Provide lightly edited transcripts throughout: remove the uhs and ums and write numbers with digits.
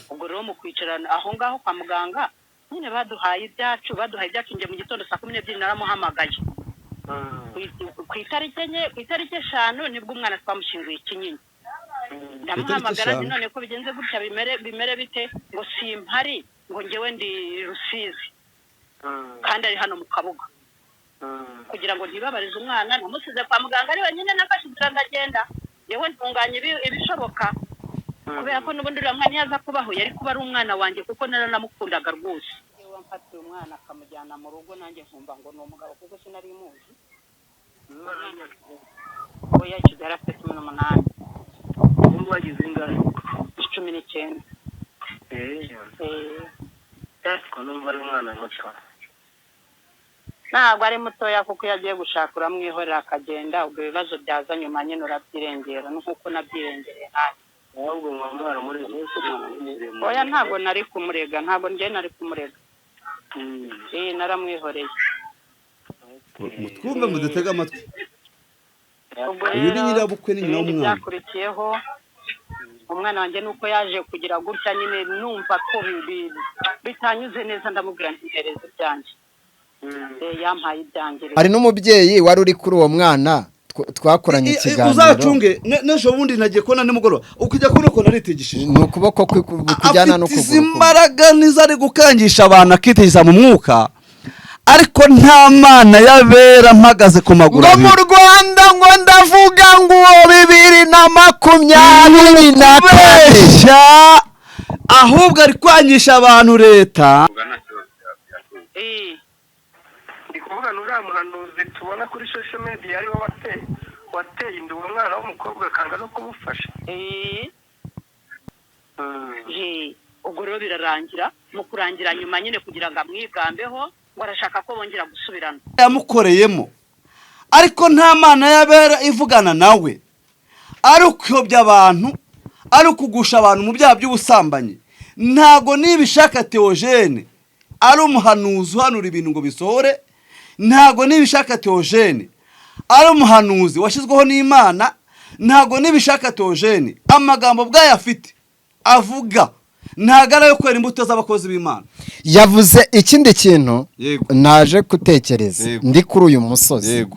ubwo rero mu kwicarana aho ngaho kwa muganga nyine baduhaye ibyacu nje mu gitondo saa 12 naramuhamagaye ku itariki 5 nibwo umwana twamushinguye Kinyinya ndamuhamagara none ko bigenze gutya bimere bite ngo simpari ngo ngewe ndi Rusizi kandi ari hano mu Kabuga kugira ngo ntibabarize umwana namusize kwa muganga ari wenyine nakashidira ndagenda yewe ntunganye ibishoboka kubera ko n'ubundi ramwana yaza kubaho yari kuba ari umwana wanjye kuko naranamukundaga rwose yewe mfatiye umwana akamujyana mu rugo nanjye nkumva ngo ni umugabo kuko sinari muzi oya kigara 18 wagize ingana 19 ko numva ari umwana muto ntabwo ari mutoya kuko yagiye gushaka uramwihorera akagenda ubwo ibibazo byaza nyuma nyine urabyirengera nuko nabyirengereye nawe ahubwo mwambara muri oya ntabwo nari kumurega ntabwo ngiye nari kumurega naramwihoreye mutwumve mudutega amatwi uyu ni nyirabukwe ni nyina w'umwana byakurikiyeho umwana wanjye nuko yaje kugira gutya nyine numva ko bitanyuze neza ndamubwira ntihereze byanjye yampaye ibyanjye hari n'umubyeyi wari uri kuri uwo mwana twakoranye ikiganiro uzacunge n'ejo bundi nagiye kubona nimugoroba ukijya kubona ko naritegishije ni ukuboko kujyana no kuguru imbaraga nizari gukangisha abantu akitegeza mu mwuka ariko nta mana yabera mpagaze ku maguru ngo mu Rwanda ngo ndavuga ngo 2024 ahubwo ari kwangisha abantu leta kuvuga nuriya muhanuzi tubona kuri social media ariwo wateye inda uwo mwana w'umukobwa akanga no kumufasha ubwo rero birarangira mu kurangira nyuma nyine kugira ngo amwigambeho ngo arashaka ko bongera gusubirana yamukoreyemo ariko nta mana yabera ivugana nawe ari ukuyobya abantu ari ukugusha abantu mu byaha by'ubusambanyi ntago nibishaka Theogene ari umuhanuzi uhanura ibintu ngo bisohore ntago nibishaka Theogene ari umuhanuzi washyizweho n'Imana ntago nibishaka Theogene amagambo bwayafite avuga ntago ari ayo kwera imbuto z'abakozi b'Imana yavuze ikindi kintu naje gutekereza ndi kuri uyu musozi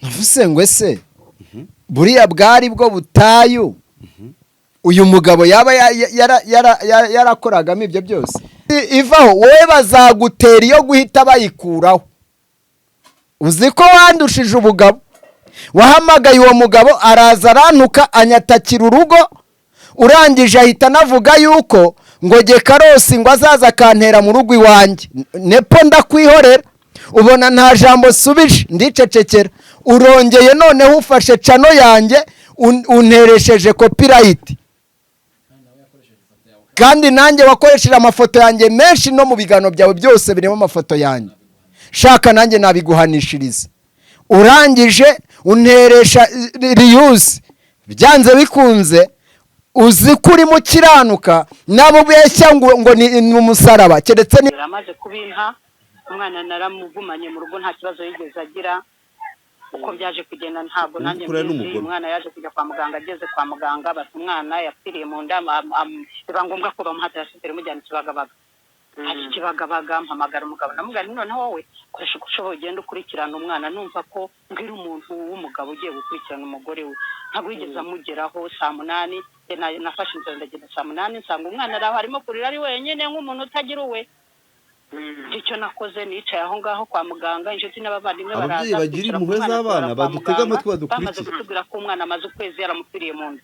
navuze ngo ese buriya bwari bwo butayu uyu mugabo yaba yarakoragamo ibyo byose ivaho wowe bazagutera iyo guhita bayikuraho uzi ko wandushije ubugabo wahamagaye uwo mugabo araza arantuka anyatakira urugo urangije ahita navuga yuko ngo Gekarosi ngo azaza akantera mu rugo iwanjye nepo ndakwihorera ubona nta jambo subije ndicecekera urongeye noneho ufashe cano yanjye unteresheje copyright kandi nanjye wakoresheje amafoto yanjye menshi no mu bigano byawe byose birimo amafoto yanjye shaka nanjye nabiguhanishiriza urangije unteresha reuse byanze bikunze uzi kuri mu kiranuka nabo beshya ngo ni umusaraba keretse ni amaze kubinha umwana naramugumanye mu rugo nta kibazo yigeze agira uko byaje kugenda ntabwo nanjye umwana yaje kujya kwa muganga ageze kwa muganga bati umwana yapfiriye mu nda biba ngombwa ko bamuhatira sipere mujyana Kibagabaga ati Kibagabaga mpamagara umugabo namugana noneho wowe koresha uko ushoboye ugenda ukurikirana umwana numva ko mbwira umuntu w'umugabo ugiye gukurikirana umugore we ntabwo yigeze amugeraho saa 8 nafashe inzira ndagenda saa 8 nsanga umwana araho arimo kurira ari wenyine nk'umuntu utagira uwe icyo nakoze nicaye aho ngaho kwa muganga inshuti n'abavandimwe baraza ababyeyi bagira impuhwe z'abana badutega amatwi badukurikira bamaze kutubwira ko umwana amaze ukwezi yaramupfiriye mu nda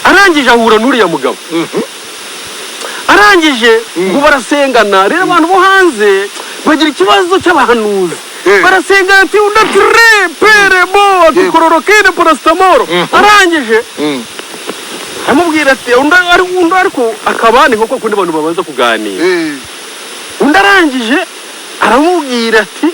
arangije ahura n'uriya mugabo arangije ngo barasengana rero abantu bo hanze bagira ikibazo cy'abahanuzi barasenga ati undatire pere bo atukororokene parasitamoro arangije amubwira ati unda ariko akabani nk'uko kundi abantu babanza kuganira undi arangije aramubwira ati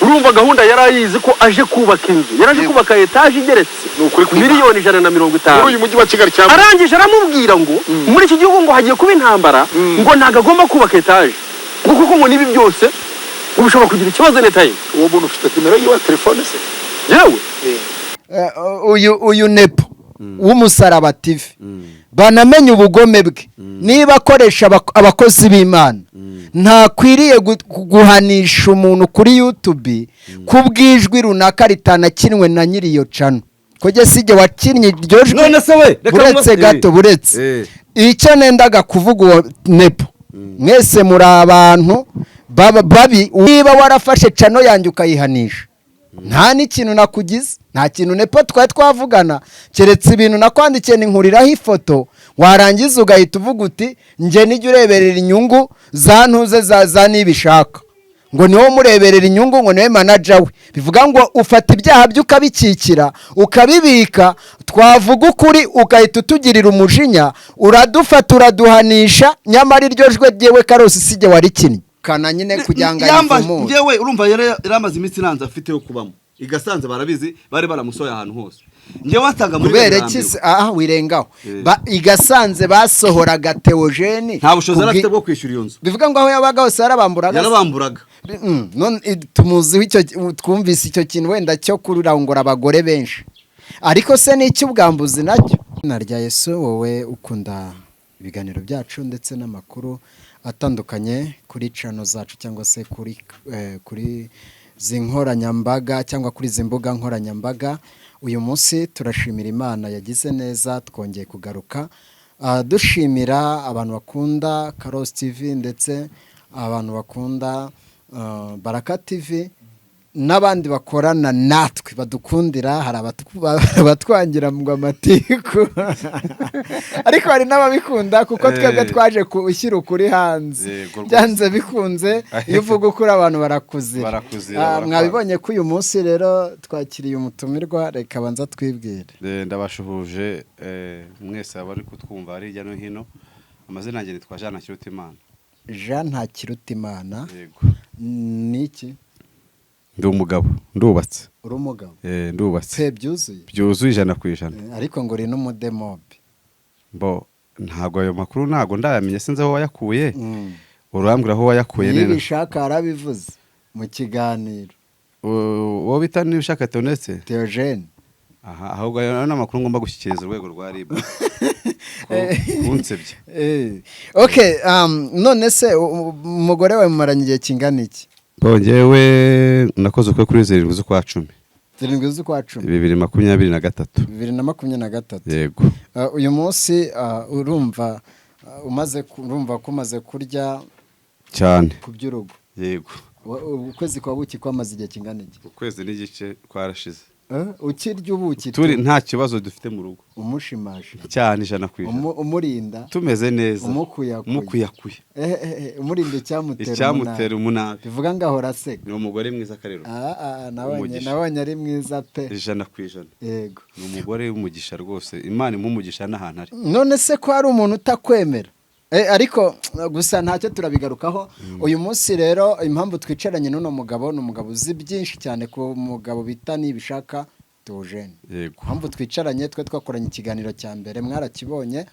urumva gahunda yari ayizi ko aje kubaka inzu yaraje kubaka etaje igeretse miliyoni 150 uyu mujyi wa Kigali cyangwa arangije aramubwira ngo muri iki gihugu ngo hagiye kuba intambara ngo ntago agomba kubaka etaje ngo kuko ngo nibi byose ubishobora kugira ikibazo leta ye uwo muntu ufite nimero yiwe telefone se yewe uyu nepo w'umusaraba TV banamenye ubugome bwe niba akoresha abakozi b'Imana ntakwiriye guhanisha umuntu kuri YouTube kubwijwi runaka ritanakinwe na nyiri iyo channel kujye sije wakinnye iryo jwi none se we buretse gato buretse icyo nendaga kuvuga uwo Nepo mwese muri abantu babi niba warafashe channel yanjye ukayihanisha nta n'ikintu nakugize nta kintu Nepo twavugana keretse ibintu nakwandikiye ninkuriraho ifoto warangiza ugahita uvuga uti nje nijye ureberera inyungu za ntuze za nibishaka ngo niwo mureberera inyungu ngo niwe manager we bivuga ngo ufata ibyaha byo ukabikikira ukabibika twavuga ukuri ugahita utugirira umujinya uradufata uraduhanisha nyamara iryo jwe ryewe Karosi sije warikinnye kana nyine kujyanga ivumo ngewe urumva yaramaze imitsi nanze afite yo kubamo igasanze barabizi bari baramusoya ahantu hose ngewe watanga muri bereki wirengaho igasanze basohoraga Theogene nta bushobozi arafite bwo kwishyura iyo nzu bivuga ngo aho yabaga hose yarabamburaga none tumuzi icyo twumvise icyo kintu wenda cyo kurangura abagore benshi ariko se n'iki ubwambuzi nacyo narya Yesu wowe ukunda ibiganiro byacu ndetse n'amakuru atandukanye kuri channel zacu cyangwa se kuri zinkoranyambaga cyangwa kuri zimbuga nkoranyambaga uyu munsi turashimira Imana yagize neza twongeye kugaruka dushimira abantu bakunda Karosi TV ndetse abantu bakunda Baraka TV n'abandi bakorana natwe badukundira hari abatwangira mu amatiku ariko hari n'ababikunda kuko twebwe twaje gushyira ukuri hanze byanze bikunze iyo uvuga ukuri abantu barakuzira mwabibonye ko uyu munsi rero twakiriye umutumirwa reka banza twibwire ndabashuhuje mwese abari kutwumva ari hirya no hino amazina yanjye nitwa Jean Ntakirutimana Jean Ntakirutimana niki ndi umugabo ndubatse uri umugabo ndubatse byuzuye 100% ariko ngo uri n'umudemobe bo ntago ayo makuru ntago ndayamenye sinze aho wayakuye urambwira aho wayakuye nene nibishaka arabivuze mu kiganiro wo bita nibishaka Theogene aha ahubwo ayo n'amakuru ngomba gushyikiriza urwego rwa RIB kunsebye okay none se umugore wawe mumaranye igihe kingana iki bongewe nakoze uko kuri 7 z'ukwa 10 7 z'ukwa 10 2023 2023 yego uyu munsi urumva umaze kurya cyane ku by'urugo yego ukwezi kwa buki kwamaze igihe kingana iki ukwezi n'igice kwarashize ukirya ubuki turi nta kibazo dufite mu rugo umushimaje cyane 100% umurinda tumeze neza umukuyakuye umurinde icyamutera umunabi bivuga ngo ahora aseka ni umugore mwiza karero nabonye ari mwiza pe 100% yego ni umugore w'umugisha rwose Imana imumugisha n'ahantu ari none se ko hari umuntu utakwemera ariko gusa ntacyo turabigarukaho uyu munsi rero impamvu twicaranye n'uno mugabo ni umugabo uzi byinshi cyane ku mugabo bita nibishaka Theogene yego impamvu twicaranye twe twakoranye ikiganiro cya mbere mwarakibonye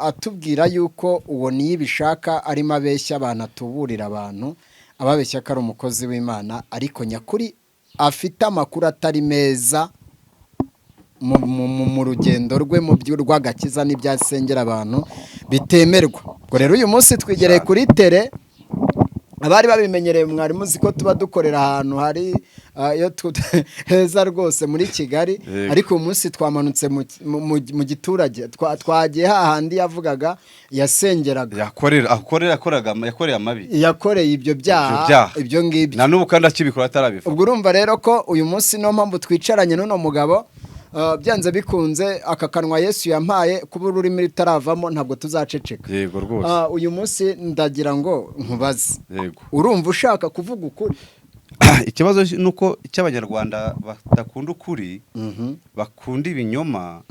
atubwira yuko uwo nibishaka arimo abeshya abantu atuburira abantu ababeshya ko ari umukozi w'Imana ariko nyakuri afite amakuru atari meza mu rugendo rwe mu by'urwagakiza n'ibyasengera abantu bitemerwa ngo rero uyu munsi twigereye kuri tele abari babimenyereye mwarimu uzi ko tuba dukorera ahantu hari heza rwose muri Kigali ariko uyu munsi twamanutse mu giturage twagiye hahandi yavugaga yasengeraga yakoreye amabi yakoreye ibyo byaha ibyo ngibyo na n'ubu kandi akibikora atarabivuga ubwo urumva rero ko uyu munsi no mpamvu twicaranye n'uno mugabo byanze bikunze aka kanwa Yesu yampaye kuba ururimi rutaravamo ntabwo tuzaceceka yego rwose uyu munsi ndagira ngo nkubaze yego urumva ushaka kuvuga ukuri ikibazo nuko cy'abanyarwanda batakunda ukuri bakunda ibinyoma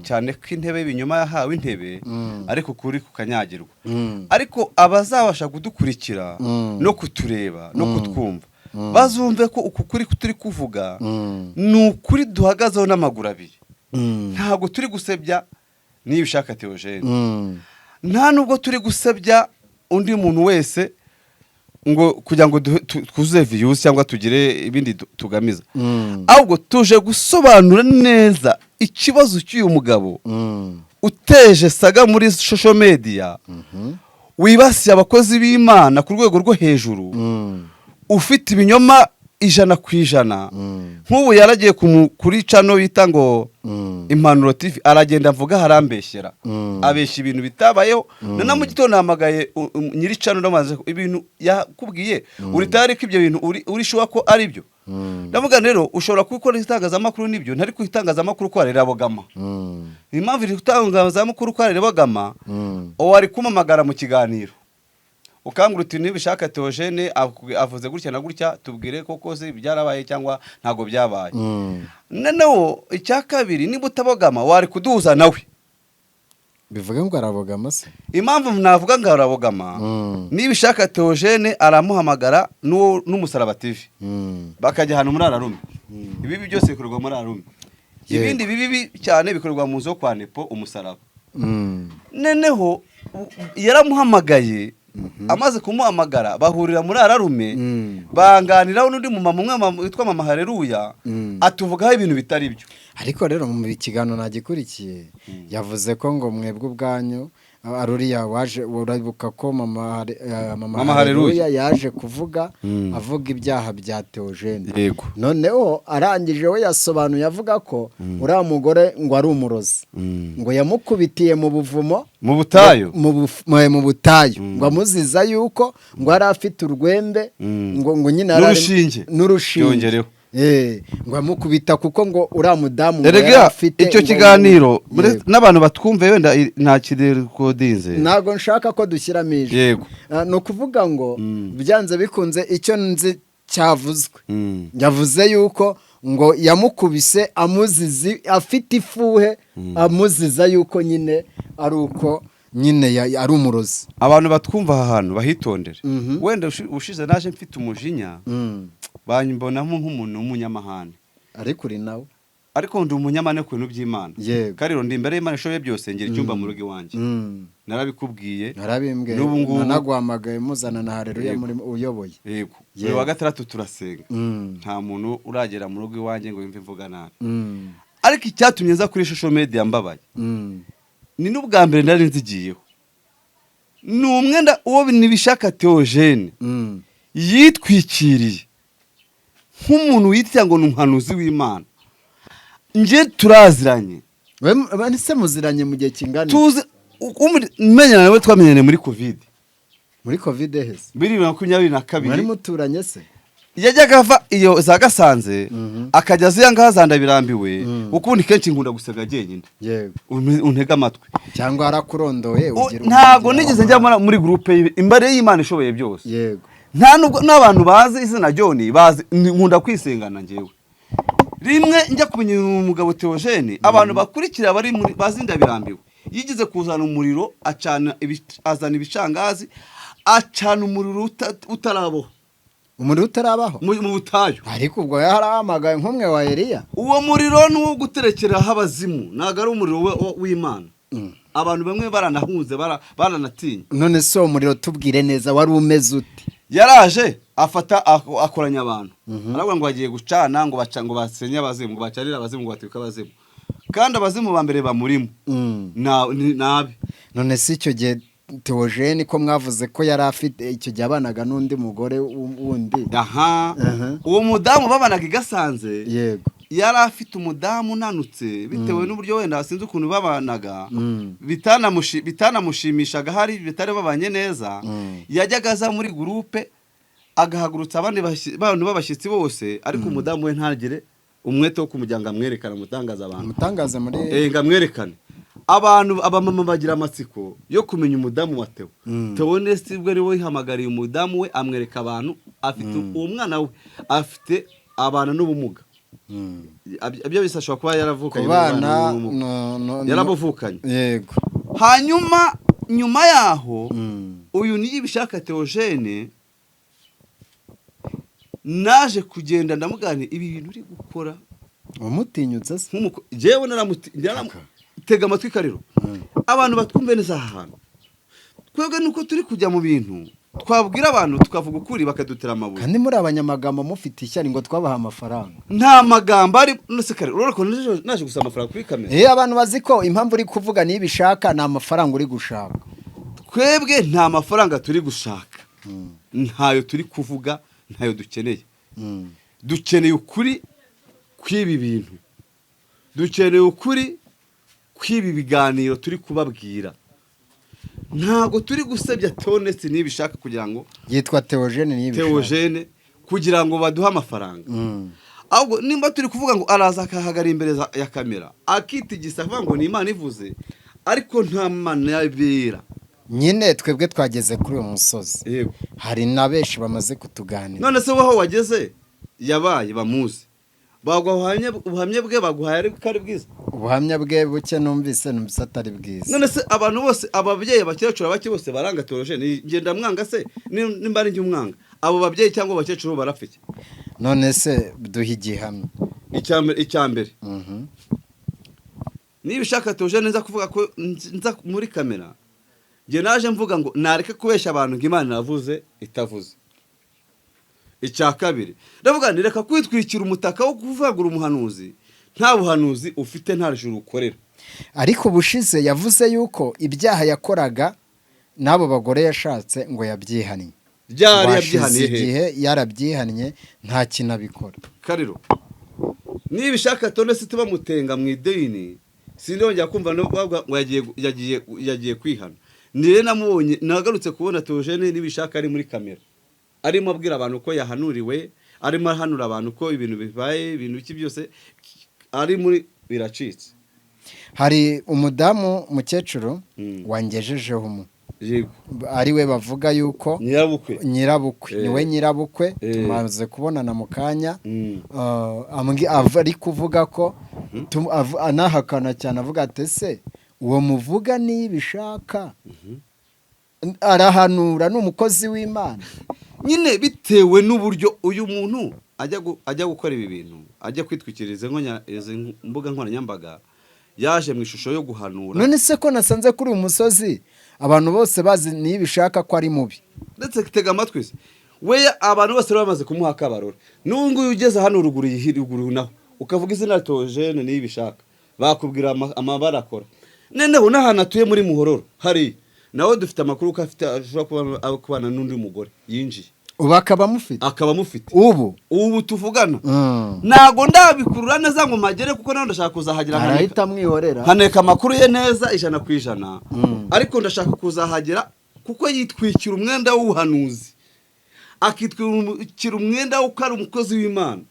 cyane ko intebe y'ibinyoma yahawe intebe ariko ukuri kukanyagirwa ariko abazabasha kudukurikira no kutureba no kutwumva bazumve ko uku kuri turi kuvuga ni ukuri duhagazeho n'amaguru abiri ntabwo turi gusebya nibishaka Theogene nta nubwo turi gusebya undi muntu wese ngo kugira ngo twuzuze views cyangwa tugire ibindi tugamiza, ahubwo tuje gusobanura neza ikibazo cy'uyu mugabo uteje saga muri social media, wibasiye abakozi b'Imana ku rwego rwo hejuru, ufite ibinyoma 100%. Nk'ubu yaragiye kuri channel yita ngo Impanuro TV, aragenda avuga harambeshyera, abeshya ibintu bitabayeho. Na mu gitondo namagaye nyiri channel namaze ibintu yakubwiye, uri tayari ko ibyo bintu uri shuwa ko ari byo. Ndavuga rero ushobora gukora itangazamakuru nibyo, ntari ku itangazamakuru ko arera bogama. Impamvu iri itangazamakuru ko arera bogama, wari kumamagara mu kiganiro ukangura uti nibishaka Theogene avuze gutya na gutya, tubwire koko se byarabaye cyangwa ntago byabaye. Noneho icya kabiri, niba utabogama wari kuduhuza nawe, bivuga ngo arabogama se. Impamvu navuga ngo arabogama, nibishaka Theogene aramuhamagara n'umusaraba TV, bakajya hano muri Ararume. Ibibi byose bikorwa muri Ararume, ibindi bibi cyane bikorwa mu zo kwa Nepo umusaraba. Noneho yaramuhamagaye, amaze kumuhamagara bahurira muri Ararume, banganiraho n'undi mumama umwe witwa Mama Haleluya, atuvugaho ibintu bitari byo. Ariko rero mu kiganiro nagikurikiye yavuze ko ngo mwebwe ubwanyu aruriya waje urabuka ko Mama Haleluya yaje kuvuga avuga ibyaha bya Theogene. Yego. Noneho arangije we yasobanuye avuga ko uriya mugore ngo ari umurozi, ngo yamukubitiye mu buvumo, mu butayu, mu butayu, ngo amuziza yuko ngo ari afite urwembe, ngo nyine n'urushinge ngo amukubita kuko ngo uriya mudamu afite icyo kiganiro. N'abantu batwumve wenda nta kirekodinze, ntago nshaka ko dushyiramo ijwi. Yego. No kuvuga ngo byanze bikunze icyo nzi cyavuzwe, yavuze yuko ngo yamukubise amuzizi afite ifuhe, amuziza yuko nyine ari uko nyine ari umurozi. Abantu batwumva aha hantu bahitondere. Wenda ushize naje mfite umujinya, banyibonamo nk'umuntu w'umunyamahane, ariko uri nawe, ariko ndi umunyamane ku bintu by'Imana. Kariro ndi imbere y'Imana ishoboye byose, ngira icyumba mu rugo iwanjye. Narabikubwiye, narabimbwiye, nanaguhamagaye muzana na Haleluya muri uyoboye. Yego. Buri wa gatandatu turasenga, nta muntu uragera mu rugo iwanjye ngo yumve mvuga nabi. Ariko icyatumye nza kuri social media mbabaye, ni n'ubwa mbere nari nzigiyeho, ni umwenda uwo nibishaka Theogene yitwikiriye nk'umuntu witya ngo ni umuhanuzi w'Imana. Nje turaziranye, we se muziranye mu gihe kingana? Tuzi menyana nawe, twamenyane muri Covid. Muri Covid hese 2022 mwari muturanye se? Yajyaga ava iyo za Gasanze akajya ziyanga hazanda birambiwe, ukundi kenshi nkunda gusega jyenyine. Yego. Untega amatwi cyangwa arakurondoye ugira ntago nigeze njya muri groupe imbere y'Imana ishoboye byose. Yego. Nta nubwo n'abantu bazi izina John bazi, nkunda kwisengana ngewe. Rimwe njya kumenya umugabo Theogene, abantu bakurikira bari muri bazinda birambiwe, yigize kuzana umuriro, azana ibicangazi, acana umuriro utarabaho. Umuriro utarabaho mu butayu. Ariko ubwo yarahamagaye nk'umwe wa Eliya. Uwo muriro n'uwo guterekera habazimu, ntago ari umuriro w'Imana. Abantu bamwe baranahunze, baranatinye. None so umuriro tubwire neza wari umeze uti? Yaraje afata akoranya abantu, aravuga ngo bagiye gucana, ngo basenye abazimu, ngo bacarira abazimu, ngo batwika abazimu, kandi abazimu ba mbere bamurimo nabi. None si icyo gihe Theogene ko mwavuze ko yari afite icyo gihe abanaga n'undi mugore wundi? Uwo mudamu babanaga Igasanze. Yego. Yari afite umudamu unanutse, bitewe n'uburyo wenda sinzi ukuntu babanaga, bitanamushimishaga, hari bitari babanye neza. Yajyaga aza muri groupe agahagurutsa abandi bantu babashyitsi bose, ariko umudamu we ntagire umwete wo kumujyanga amwerekana, mutangaza abantu, mutangaza muri ngamwerekane. Abantu abamama bagira amatsiko yo kumenya umudamu wa Theo. Theogene sibwo ari we yihamagariye umudamu we, amwereka abantu, afite uwo mwana we afite abana n'ubumuga. Abyo bisashwa kuba yaravukanye n'abana, yarabuvukanye. Yego. Hanyuma nyuma yaho uyu niyibishaka Theogene naje kugenda ndamugane ibi bintu uri gukora, umutinyutse se? Jewe tega amatwi Kariro, abantu batwumve neza aha hantu. Twebwe nuko turi kujya mu bintu twabwira abantu tukavuga ukuri bakadutera amabuye. kandi muri abanyamagambo mufite ishyari ngo twabaha amafaranga. Nta magambo ari nose kare urabona ko naje gusaba amafaranga kuri kamera. Abantu bazi ko impamvu uri kuvuga niba ishaka ni amafaranga uri gushaka. Twebwe nta mafaranga turi gushaka. Ntayo turi kuvuga, ntayo dukeneye. Dukeneye ukuri kw'ibi bintu. Dukeneye ukuri kw'ibi biganiro turi kubabwira. Ntago turi gusebya Tonesi nibishaka kugira ngo yitwa Theogene nibishaka. Theogene kugira ngo baduha amafaranga. Ahubwo nimba turi kuvuga ngo araza akahagara imbere ya kamera akitigisa avuga ngo ni Imana ivuze ariko nta mana yabera. Nyine twebwe twageze kuri uwo musozi. Yego. Hari na benshi bamaze kutuganira. None se waho wageze yabaye bamuzi. Ubuhamya bwe baguhaye ari bwiza. Ubuhamya bwe buke numvise atari bwiza. None se abantu bose ababyeyi bakecuru abaki bose baranga Theogene ngenda mwanga se nimba ari njye umwanga. Abo babyeyi cyangwa abakecuru barafike. None se duha igihamya. Icyambere. Nibishaka Theogene nza kuvuga ko nza muri kamera. Nge naje mvuga ngo nareke kubeshya abantu ngo Imana yavuze itavuze. Icya kabiri ndavuga ndireka kwitwikira umutaka wo kuvagura umuhanuzi nta buhanuzi ufite nta juru ukorera. Ariko bushize yavuze yuko ibyaha yakoraga nabo bagore yashatse ngo yabyihannye. Byari yabyihaniye igihe yarabyihannye nta kinabikora. Kariro nibishaka Tonesi tuba mutenga mu ideni sindongera kumva no ngo yagiye kwihana. Nire namubonye nagarutse kubona Theogene nibishaka ari muri kamera. Arimo abwira abantu ko yahanuriwe, arimo ahanura abantu ko ibintu bibaye, ibintu biki byose ari muri biracitse. Hari umudamu mukecuru wangejejeho ari we bavuga yuko nyirabukwe niwe nyirabukwe tumaze kubonana mu kanya ari kuvuga ko anahakana cyane avuga ati se uwo muvuga nibishaka arahanura n'umukozi w'Imana. Nyine bitewe n'uburyo uyu muntu ajya gukora ibi bintu ajya kwitwikiriza mbuga nkoranyambaga yaje mu ishusho yo guhanura. None se ko nasanze kuri uyu musozi abantu bose bazi nibishaka ko ari mubi. Ndetse kitega amatwi se we abantu bose bamaze kumuha akabarore. Nungu ugeze hano ruguru naho ukavuga izina Theogene nibishaka bakubwira amabara akora. Neneho n'ahantu atuye muri Muhororo hari nawe dufite amakuru ko afite ashobora kubana n'undi mugore yinjiye. Ubu akaba mufite. Ubu tuvugana. Nago ndabikurura neza ngo magere kuko naho ndashaka kuzahagira arahita mwihorera. Haneka amakuru ye neza 100%. Ariko ndashaka kuzahagira kuko yitwikira umwenda w'ubuhanuzi. Akitwikira umwenda wo kari umukozi w'Imana.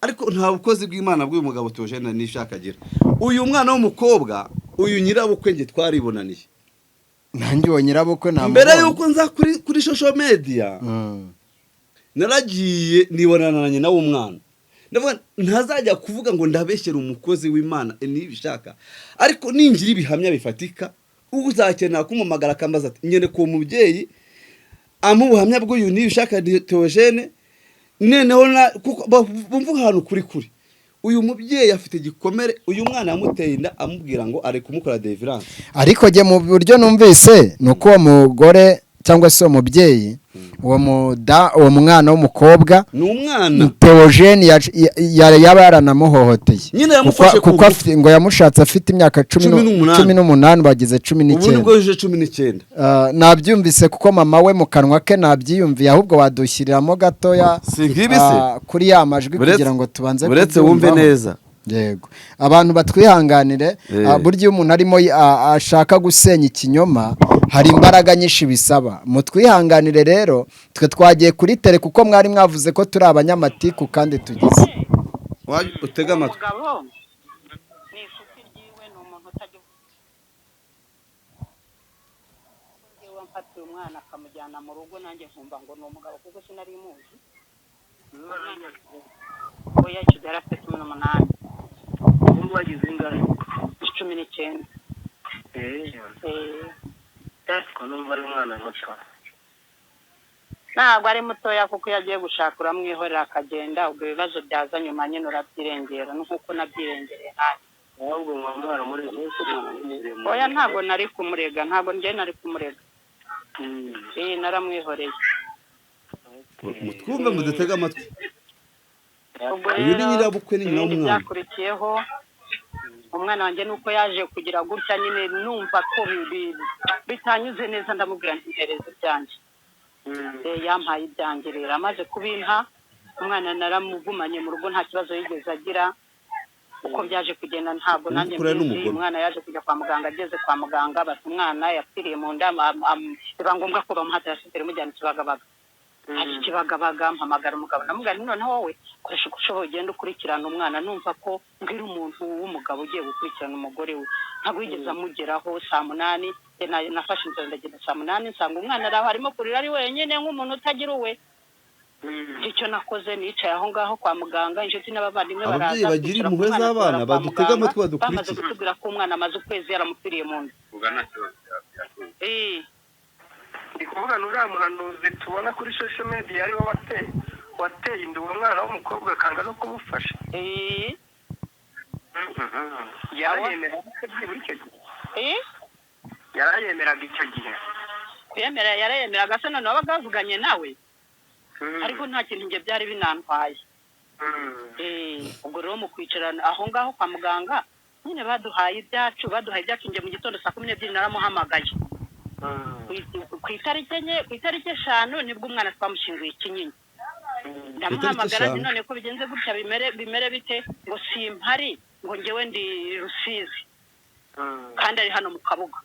Ariko nta bukozi bw'Imana bw'uyu mugabo Theogene nishaka agira. Uyu mwana w'umukobwa uyu nyirabukwe nge twaribonaniye. Nanjye uwo nyirabukwe namubonye. Mbere yuko nza kuri social media. Naragiye nibonananye nawe umwana. Ndavuga ntazajya kuvuga ngo ndabeshyera umukozi w'Imana nibishaka. Ariko ningira ibihamya bifatika uzakenera kumumagara akambaza ati nyene ko umubyeyi amubuhamya bw'uyu nibishaka Theogene neneho bumvuga ahantu kuri. Uyu mubyeyi afite gikomere uyu mwana yamuteye inda amubwira ngo ari kumukora deliverance. Ariko je mu buryo numvise nuko uwo mugore cyangwa se umubyeyi uwo mwana w'umukobwa n'umwana Theogene yaba yaranamuhohoteye kuko ngo yamushatse afite imyaka 18 bagize 19. Ubu nibwo yuje 19. Nabyumvise kuko mama we mu kanwa ke nabyiyumviye ahubwo wadushyiriramo gatoya kuri ya majwi kugira ngo tubanze uretse wumve neza. Yego abantu batwihanganire buryo umuntu arimo ashaka gusenya ikinyoma hari imbaraga nyinshi bisaba mutwihanganire rero twe twagiye kuri tele kuko mwari mwavuze ko turi abanyamatiku kandi tugize utega amatwi. Ni isufi ryiwe ni umuntu utagira mfatiye umwana akamujyana mu rugo nanjye nkumva ngo ni umugabo kuko sinari muzi. Oya Kigali afite 18. Ubu wagize ingano 19. Ko numva ari umwana muto. Ntabwo ari mutoya kuko yagiye gushaka uramwihorera akagenda ubwo ibibazo byaza nyuma nyine urabyirengera nuko nabyirengereye nabi. Ahubwo mwambara muri oya ntabwo nari kumurega ntabwo njye nari kumurega. naramwihoreye. mutwumve mudutege amatwi. Ubwo uyu ni nyirabukwe ni nyina w'umwana. byakurikiyeho umwana wanjye nuko yaje kugira gutya nyine numva ko bitanyuze neza, ndamubwira nti hereza ibyanjye. Yampaye ibyanjye rero amaze kubimpa umwana naramugumanye mu rugo nta kibazo yigeze agira. Uko byaje kugenda ntabwo nanjye mbizi. Umwana yaje kujya kwa muganga, ageze kwa muganga bati umwana yapfiriye mu nda, biba ngombwa ko bamuhatira siteri mujyana Kibagabaga. Ari Kibagabaga mpamagara umugabo ndamubwira nti noneho wowe koresha uko ushoboye ugenda ukurikirana umwana. Numva ko mbwira umuntu w'umugabo ugiye gukurikirana umugore we ntabwo yigeze amugeraho. 8:00 nafashe inzira ndagenda 8:00 nsanga umwana araho arimo kurira ari wenyine nk'umuntu utagira uwe. Icyo nakoze nicaye aho ngaho kwa muganga, inshuti n'abavandimwe baraza. Ababyeyi bagira impuhwe z'abana badutega amatwi badukurikiye. Bamaze kutubwira ko umwana amaze ukwezi yaramupfiriye mu nda. ndi kuvuga n'uriya muhanuzi tubona kuri social media ariwe wateye inda uwo mwana w'umukobwa akanga no kumufasha. Yarayemeraga icyo gihe. Yarayemeraga se none wabaga bavuganye nawe. Ariko nta kintu nge byari binantwaye. Ubwo rero mu kwicarana aho ngaho kwa muganga nyine baduhaye ibyacu nge mu gitondo 12:00 naramuhamagaye. Ku itariki 5 nibwo umwana twamushinguye Kinyinya. Ndamuhamagara nti none ko bigenze gutya bimere bite, ngo simpari, ngo ngewe ndi Rusizi kandi ari hano mu Kabuga.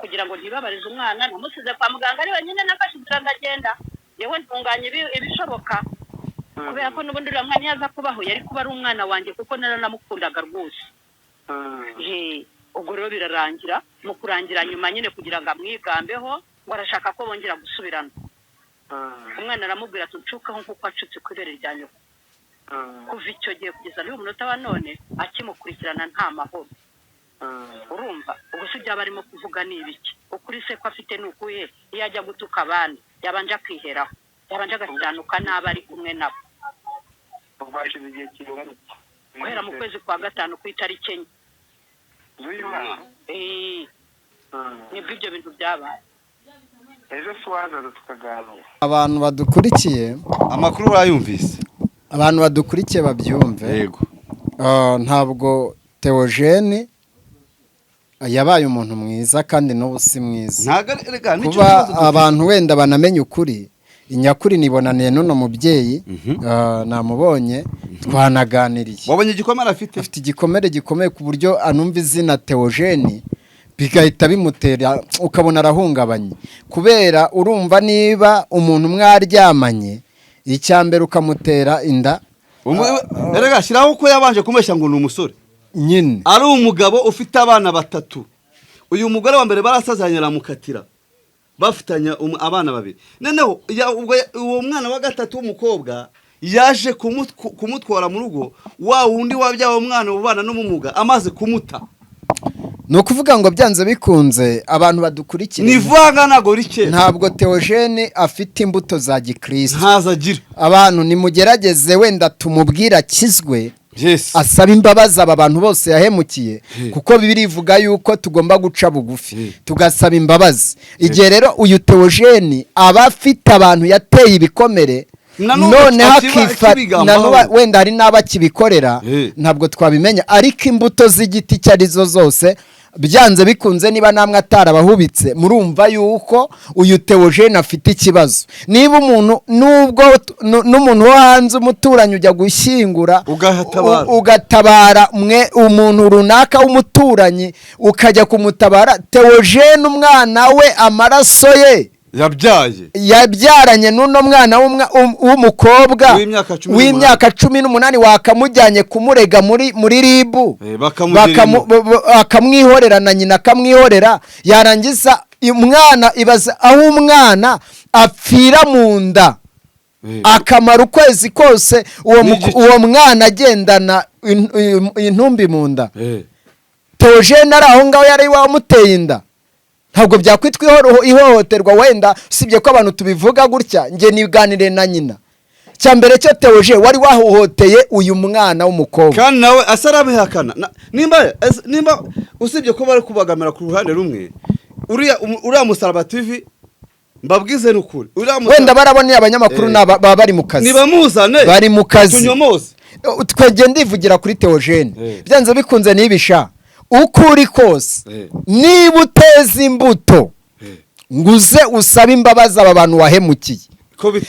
Kugira ngo ntibabarize umwana namusize kwa muganga ari wenyine, nafashe inzira ndagenda yewe ntunganye ibishoboka, kubera ko n'ubundi uriya mwana yaza kubaho yari kuba ari umwana wanjye kuko naranamukundaga rwose. Ubwo rero birarangira, mu kurangira nyuma nyine kugira ngo amwigambeho ngo arashaka ko bongera gusubirana. Umwana aramubwira tucukaho nkuko acutse ku ibere rya nyoko. Kuva icyo gihe kugeza n'uyu munota wa none akimukurikirana nta mahoro. Urumva ubwo se byaba arimo kuvuga ni ibiki? Ukuri se ko afite nukuye iyo ajya gutuka abandi yabanje akiheraho, yabanje agakiranuka n'aba ari kumwe nabo. Guhera mu kwezi kwa 5 ku itariki 4 nibwo ibyo bintu byabaye. Ejo swaza tukaganira. Abantu badukurikiye amakuru urayumvise. Abantu badukurikiye babyumve. Yego. Ntabwo Theogene yabaye umuntu mwiza kandi n'ubu si mwiza. Kuba abantu wenda banamenye ukuri, inyakuri nibonaniye none mubyeyi namubonye twanaganiriye. Wabonye igikomere afite igikomere gikomeye ku buryo anumva izina Theogene bigahita bimutera ukabona arahungabanye, kubera urumva niba umuntu mwaryamanye icyambere ukamutera inda. Erega shiraho ko yabanje kumeshya ngo ni umusore nyine ari umugabo ufite abana 3. Uyu mugore wa mbere barasazanyira mukatira bafitanya abana 2. Noneho uwo mwana wa 3 w'umukobwa yaje kumutwara mu rugo, wa wundi wabyawe umwana ubana n'umumuga amaze kumuta. No kuvuga ngo byanze bikunze abantu badukurikira nivanga nago rike. Ntabwo Theogene afite imbuto za gikristo. Ntazagira. Abantu nimugerageze wenda tumubwira kizwe. Yes. Asaba imbabazi aba bantu bose yahemukiye, kuko Bibiliya ivuga yuko tugomba guca bugufi tugasaba imbabazi. Igihe rero uyu Theogene aba afite abantu yateye ibikomere, none hakifata wenda hari n'abakibikorera ntabwo twabimenya, ariko imbuto z'igiti cyarizo zose byanze bikunze niba namwe atarabahubitse murumva yuko uyu Theogene afite ikibazo. Niba umuntu nubwo n'umuntu wo hanze umuturanyi ujya gushyingura ugatabara umuntu runaka w'umuturanyi ukajya kumutabara, Theogene umwana we amaraso ye yabyaranye n'uno mwana w'umukobwa w'imyaka 18 wakamujyanye kumurega muri ribu bakamwihorera na nyina akamwihorera, yarangiza umwana ibaza aho umwana apfira mu nda akamara ukwezi kose uwo mwana agendana intumbi mu nda. Theogene ari aho ngaho yari wamuteye inda. Ntabwo byakwitwa ihohoterwa wenda, usibye ko abantu tubivuga gutya. Nge niganire na nyina cyambere cyo Theogene wari wahohoteye uyu mwana w'umukobwa, kandi nawe asarabihakana. Nimba usibye ko bari kubagamira ku ruhande rumwe, uriya Musaraba TV mbabwize n'ukuri wenda baraboneye abanyamakuru baba bari mu kazi nibamuzane bari mu kazi tunyomoze twegeye ndivugira kuri Theogene byanze bikunze nibisha uko uri kose niba uteza imbuto nguze usaba imbabazi aba bantu wahemukiye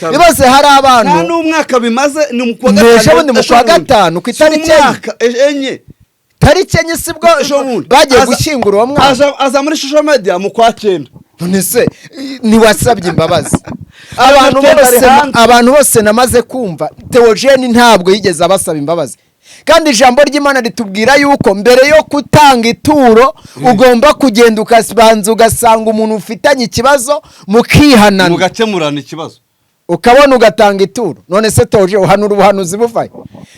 ibibazo hari abantu nta n'umwaka bimaze ni mu kwa gatanu ku itariki enye tariki enye sibwo bagiye gushyingura uwo mwana aza muri social media mu kwa 9 none se ntiwasabye imbabazi abantu bose namaze kumva Theogene ntabwo yigeze abasaba imbabazi kandi ijambo ry'Imana ritubwira yuko mbere yo gutanga ituro ugomba kugenda ukabanza ugasanga umuntu ufitanye ikibazo mukihanana mugakemurana ikibazo ukabona ugatanga ituro none se Theogene uhanura ubuhanuzi buvaye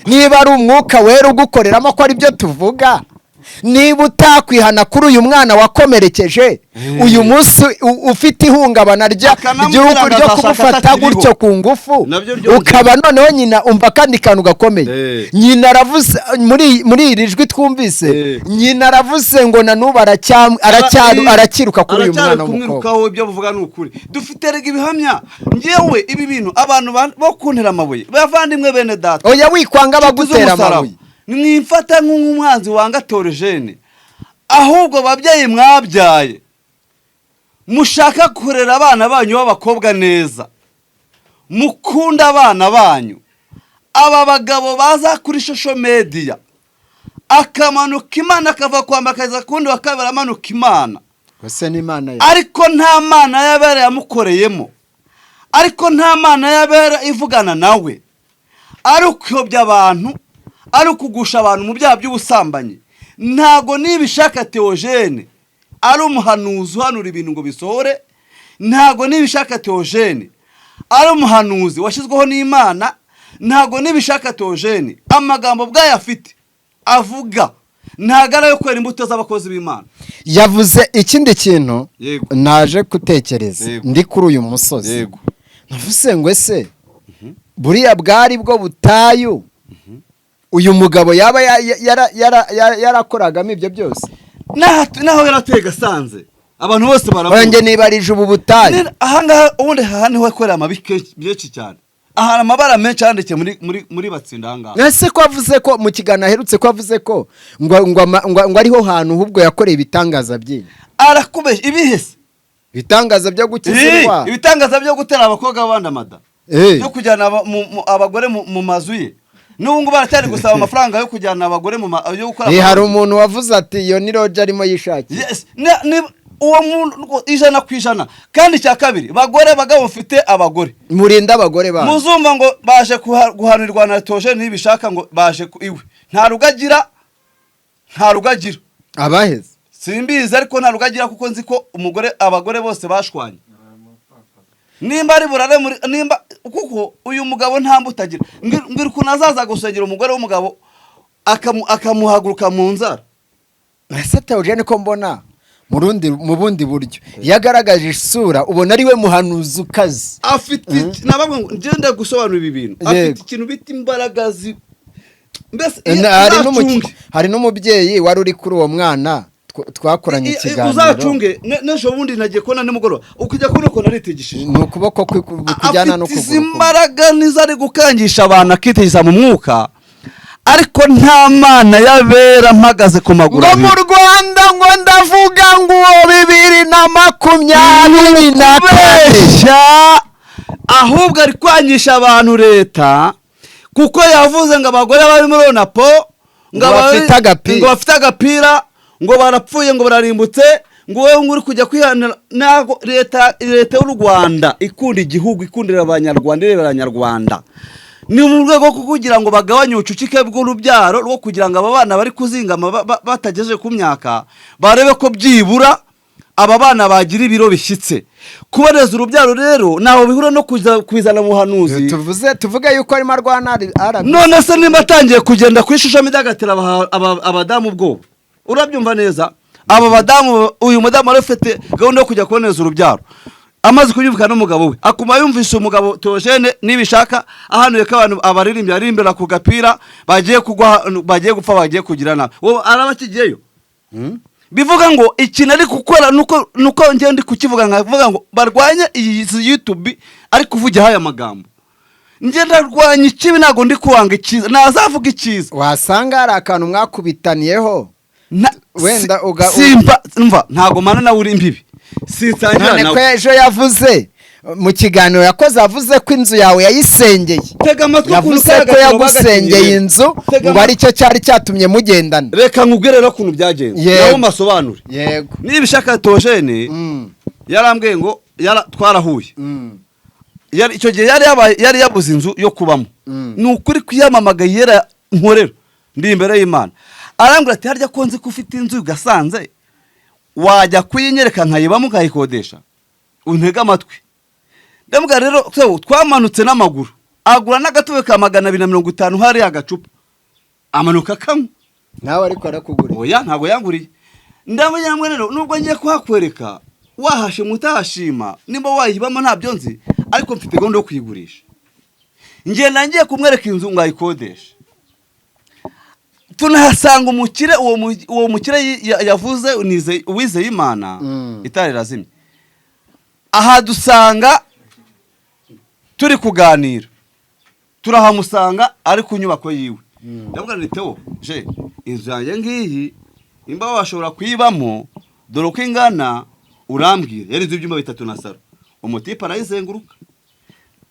niba ari umwuka wera ugukoreramo ko ari byo tuvuga niba utakwihana kuri uyu mwana wakomerekeje uyu munsi ufite ihungabana ry'igihugu ryo kumufata gutyo ku ngufu ukaba noneho nyina umva kandi kantu gakomeye nyina aravuze muri iri jwi twumvise nyina aravuze ngo na nubu arakiruka kuri uyu mwana w'umukobwa ibyo buvuga n'ukuri dufite rega ibihamya ngewe ibi bintu abantu bo kuntera amabuye bavandimwe bene data oya wikwanga abagutera amabuye mwifata nk'umwanzi wanga Theogene ahubwo babyeyi mwabyaye mushaka kurera abana banyu b'abakobwa neza mukunda abana banyu aba bagabo baza kuri social media akamanuka Imana akava kwambakaza kundi wakabera amanuka Imana ese ni Imana ariko nta mana yabera yamukoreyemo ariko nta mana yabera ivugana nawe ari ukuyobya abantu ari ukugusha abantu mu byaha by'ubusambanyi ntago nibishaka Theogene ari umuhanuzi uhanura ibintu ngo bisohore ntago nibishaka Theogene ari umuhanuzi washyizweho n'Imana ntago nibishaka Theogene amagambo bwayo afite avuga ntagara yo kwera imbuto z'abakozi b'Imana yavuze ikindi kintu naje gutekereza ndi kuri uyu musozi navuze ngo ese buriya bwari bwo butayu uyu mugabo yaba yarakoragamo ibyo byose naho yarateye gasanze abantu bose baravuga nge nibarije ubu butayu ahangaha ubundi hahaniho yakorera amabi byinshi cyane ahana amabara menshi yanditse muri batsinda ahangaha ese ko avuze ko mu kiganiro aherutse ko avuze ko ngo ariho hantu ahubwo yakoreye ibitangaza byinshi arakubeshya ibihese ibitangaza byo gukizirwa ibitangaza byo gutera abakobwa b'abandi amada byo kujyana abagore mu mazu ye n'ubu ngo baracyari gusaba amafaranga yo kujyana abagore yo gukora hari umuntu wavuze ati iyo ni roja arimo yishakira uwo muntu 100% kandi cya kabiri bagore bagabo mfite abagore murinda abagore ba muzumva ngo baje guhanirwa na Theogene nibishaka ngo baje iwe nta rugagira abaheze simbizi ariko nta rugagira kuko nzi ko abagore bose bashwanye nimba ari burare nimba kuko uyu mugabo nta mbutagira ngiri kunazaza gusengera umugore w'umugabo akamuhaguruka mu nzara ese Theogene ko mbona mu bundi buryo yagaragaje isura ubona ari we muhanuzi ukazi afite nabamwe ngenda gusobanura ibi bintu afite ikintu bita imbaraga mbese hari n'umubyeyi wari uri kuri uwo mwana twakoranye ikiganiro uzacunge n'ejo bundi nagiye kubona nimugoroba ukujya kubona uko naritegishije ni ukuboko kujyana no kuguru afite imbaraga nizo ari gukangisha abantu akitegeza mu mwuka ariko nta mana yabera mpagaze ku maguru ngo mu Rwanda ngo ndavuga ngo 2024 ahubwo ari kwangisha abantu leta kuko yavuze ngo abagore bari muri Onapo ngo bafite agapira ngo barapfuye ngo bararimbutse ngo wewe nguri kujya kwihanira nago leta y'u Rwanda ikunda igihugu ikundira abanyarwanda n'abanyarwanda ni mu rwego kugira ngo bagabanye ubucucike bw'urubyaro rwo kugira ngo aba bana bari kuzingama batageje ku myaka barebe ko byibura aba bana bagira ibiro bishyitse kuboneza urubyaro rero naho bihura no kwizana muhanuzi tuvuge yuko ari marwana none se nimba atangiye kugenda ku ishusho midagatira abadamu ubwoba urabyumva neza aba badamu uyu mudamu arafite gahunda yo kujya kuboneza urubyaro amaze kubyumvikana n'umugabo we akuma yumvise umugabo Theogene nibishaka ahanuye ko abantu abaririmbye arimbera ku gapira bagiye gupfa bagiye kugira nawe wowe arabakigiyeyo bivuga ngo ikintu ari gukora nuko njye ndi kukivuga nkavuga ngo barwanye iyi YouTube ari kuvugira aya magambo. Njye ndarwanya ikibi, ntago ndi kuwanga icyiza, nazavuga icyiza. wasanga hari akantu mwakubitaniyeho wenda simba umva ntago mana nawe uri imbibi sinsangira none ko nawe. ejo yavuze mu kiganiro yakoze avuze ko inzu yawe yayisengeye, Tega amatwi yavuze ko yagusengeye inzu ngo ari cyo cyari cyatumye mugendana. Reka nkubwire rero ukuntu byagenze naho masobanure. Yego Niba ishaka Theogene yarambwiye ngo twarahuye. Icyo gihe yari yabuze inzu yo kubamo. Ni ukuri kwiyamamagaye yera nkorera ndi imbere y'Imana. Arambwira ati harya ko nzi ko ufite inzu ugasanze wajya kuyinyereka nkayibamo ukayikodesha. Untega amatwi. Ndamubwira rero twamanutse n'amaguru. Agura n'agatobe ka 250 hari agacupa. Amanuka kamwe. nawe ariko arakuguriye. Oya ntago yanguriye. Ndamubwira ngo rero nubwo ngiye kuhakwereka wahashe mutashima nimba wayibamo ntabyo nzi, ariko mfite gahunda yo kuyigurisha. Ngenda ngiye kumwereka inzu ngayikodesha. Tunahasanga umukire, uwo mukire yavuze Uwizeye Imana itari razimye. Aha dusanga turi kuganira, turahamusanga ari ku nyubako yiwe. Ndavuga nti Theo je inzu yanjye ngiyi imba washobora kuyibamo dore uko ingana urambwira. Yari inzu y'ibyumba 3 na saro. Umutipa arayizenguruka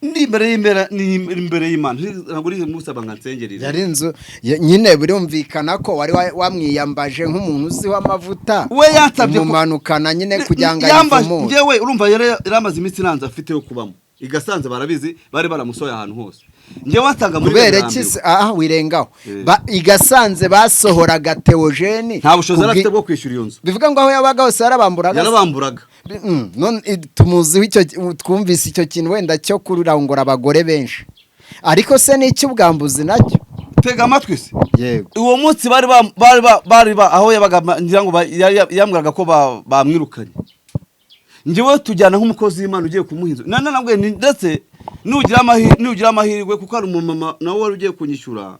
ndi imbere y'Imana ntabwo uri musaba nkansengereza. Yari inzu nyine birumvikana ko wari wamwiyambaje nk'umuntu uzi w'amavuta, we yansabye kumanukana nyine kugira ngo ayivumure. Ngewe urumva yaramaze iminsi nanze afite yo kubamo igasanze barabizi bari baramusoya ahantu hose. Ngewe watanga muri bereki wirengaho igasanze basohoraga Theogene nta bushobozi arafite bwo kwishyura iyo nzu. Bivuga ngo aho yabaga hose yarabamburaga. None tumuzi icyo twumvise icyo kintu wenda cyo kururangora abagore benshi, ariko se n'icyo ubwambuzi nacyo. Tega amatwi se. Yego uwo munsi bari aho yabaga ngira ngo yambwiraga ko bamwirukanye. Ngewe tujyana nk'umukozi w'Imana ugiye kumuhinza nabwo ndetse nugira amahirwe kuko ari umumama nawe wari ugiye kunyishyura,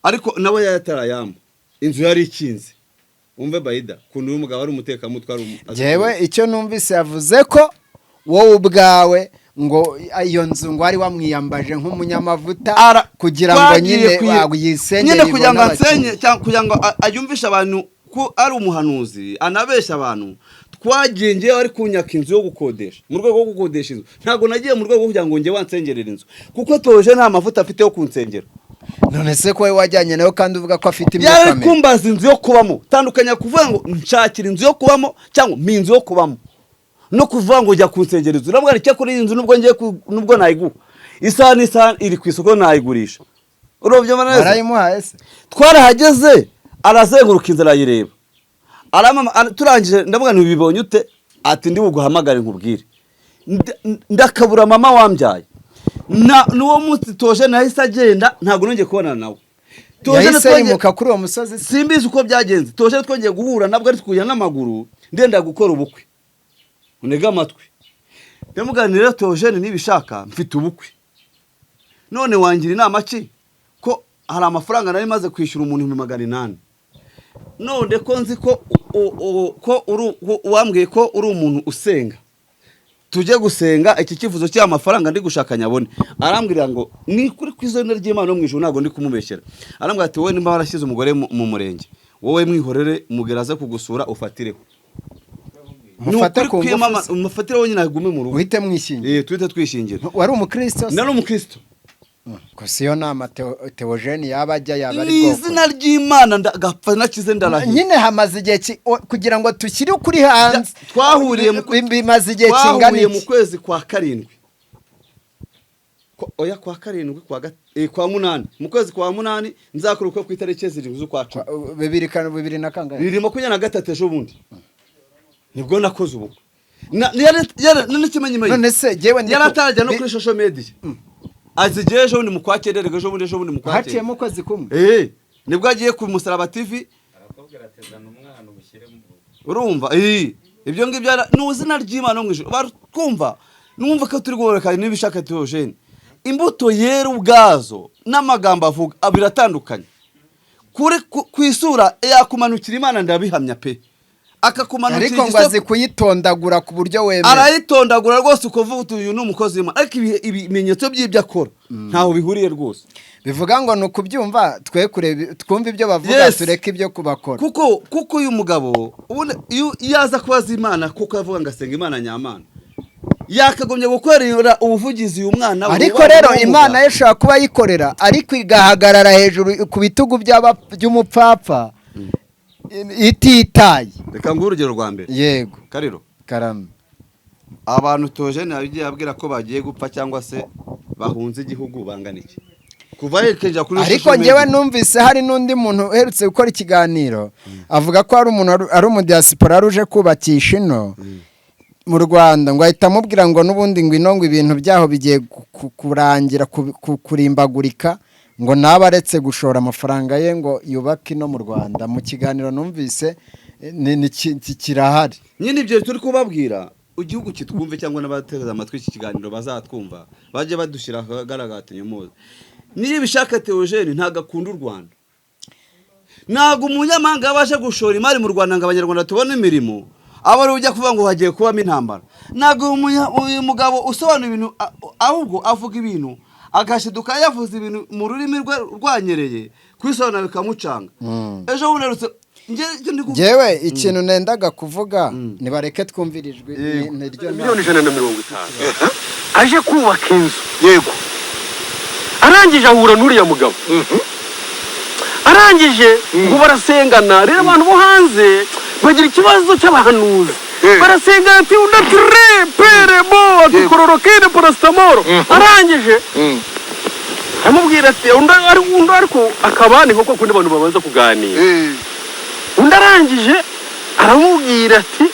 ariko nawe yatarayamba inzu yari ikinze. Umve Baida kuntu uyu mugabo ari umutekamutwe ari jewe icyo numvise yavuze ko wowe ubwawe ngo iyo nzu ngo ari wamwiyambaje nk'umunyamavuta kugira ngo nyine yisengere kugira ngo ansenye cyangwa kugira ngo ayumvishe abantu ko ari umuhanuzi anabesha abantu. Twagiye ngewe ari kunyaka inzu yo gukodesha mu rwego rwo gukodesha inzu. Ntago nagiye mu rwego kugira ngo nge wansengerera inzu kuko Theogene nta mavuta afite yo kunsengera. None se ko we wajyanye nayo kandi uvuga ko afite imyaka yari kumbaza inzu yo kubamo. Tandukanya kuvuga ngo nshakira inzu yo kubamo cyangwa inzu yo kubamo no kuvuga ngo jya kunsengera inzu. Nabwo ari cyo kuri inzu nubwo nayiguha isaha iri ku isoko nayigurisha. Urobye maneza arayimuhaye se twarahageze arazenguruka inzira yireba. Turangije ndavuga nti bibonye ute? Ati ndi buguhamagare nkubwire. Ndakabura mama wambyaye. Nuwo munsi Theogene yahise agenda ntago nongeye kubona nawe. Yahise yimuka kuri uwo musozi. Simbizi uko byagenze. Theogene twongeye guhura nabwo ari kujya n'amaguru ndenda gukora ubukwe. Unega amatwi. Ndamuganira Theogene nibishaka mfite ubukwe. None wangira inama ki ko hari amafaranga nari maze kwishyura umuntu 800. None ko nzi ko wambwiye ko uri umuntu usenga. Tujye gusenga iki kivuzo cy'amafaranga ndi gushaka nyabone. Arambwira ngo ni kuri kwizona ry'Imana no mwijuru ntago ndi kumubeshyera. Arambwira ati wowe nimba warashyize umugore mu murenge wowe mwihorere mugeraze kugusura ufatireho. Mufate ku ngufu umufatire wonyine agume mu rugo. Uhite mwishingira. Tuhite twishingira. Wari umukristo se? Nari umukristo. Ko siyo nama Theogene yabajya yaba ari bwoko. Izina ry'Imana ndagapfa nakize ndarahiye. Nyine hamaze igihe kugira ngo tushyire kuri hanze. Twahuriye bimaze igihe kingana mu kwezi kwa 7. Oya kwa 7 kwa 8 mu kwezi kwa 8 nzakuruka ku itariki 7 z'ukwa 10 bibiri na kangahe 2023 ejo bundi nibwo nakoze ubukwe. N'ikimenyi none se jewe yaratajya no kuri social media. Azigiye ejo bundi mu kwakererega ejo bundi mu kwakererega. Haciye mu kwezi kumwe. Nibwo agiye ku Musaraba TV. Arakobwira atezana umwana ubushyire mu urumva ibyo ngibyo n'uzina ry'Imana ngo kumva numva ko turi goreka n'ibishaka Theogene. Imbuto yera ubwazo n'amagambo avuga biratandukanye. Kuri kwisura yakumanukira Imana ndabihamya pe. akakumanukira ariko ngo azi kuyitondagura ku buryo wemera arayitondagura rwose ukavuga uti uyu ni umukozi w'Imana ariko ibimenyetso by'ibyo akora ntaho bihuriye rwose bivuga ngo ni ukubyumva twumva ibyo bavuga tureke ibyo kubakora kuko uyu mugabo iyo yaza kubaza Imana kuko yavuga ngo asenga Imana nyamana yakagombye gukorera ubuvugizi uyu mwana ariko rero Imana ye ishobora kuba yikorera ariko igahagarara hejuru ku bitugu by'umupfapfa ititaye. Reka nguhe urugero rwa mbere. Yego Kariro karame abantu Tojene yagiye abwira ko bagiye gupfa cyangwa se bahunze igihugu bangana iki kuva yekeje kuri ariko ngewe numvise hari n'undi muntu uherutse gukora ikiganiro avuga ko ari umuntu ari umudiaspora aruje kubakisha ino mu Rwanda ngo ahita amubwira ngo n'ubundi ngo inongo ibintu byaho bigiye kurangira kurimbagurika ngo nabaretse gushora amafaranga ye ngo yubake ino mu Rwanda. Mu kiganiro numvise ni kirahari nyine ibyo turi kubabwira igihugu kitwumve cyangwa n'abateza amatwi iki kiganiro bazatwumva baje badushyira agaragatinye muze niyo bishaka Theogene ntago akunda u Rwanda ntago umunyamahanga yabasha gushora imari mu Rwanda ngo abanyarwanda tubone imirimo aba ari ujya kuvuga ngo hagiye kubamo intambara ntago uyu mugabo usobanura ibintu ahubwo avuga ibintu agashiduka yavuze ibintu mu rurimi rwanyereye kwisobanura bikamucanga ejo bunerutse ngewe ikintu nendaga kuvuga nibareke twumvirijwe miliyoni 150 aje kubaka inzu yego arangije ahura n'uriya mugabo arangije ngo barasengana rero abantu bo hanze bagira ikibazo cy'abahanuzi barasenga ati unatire perebo atukororokene parastamoro arangije amubwira ati undi ariko akabani koko kundi abantu babanza kuganira undi arangije aramubwira ati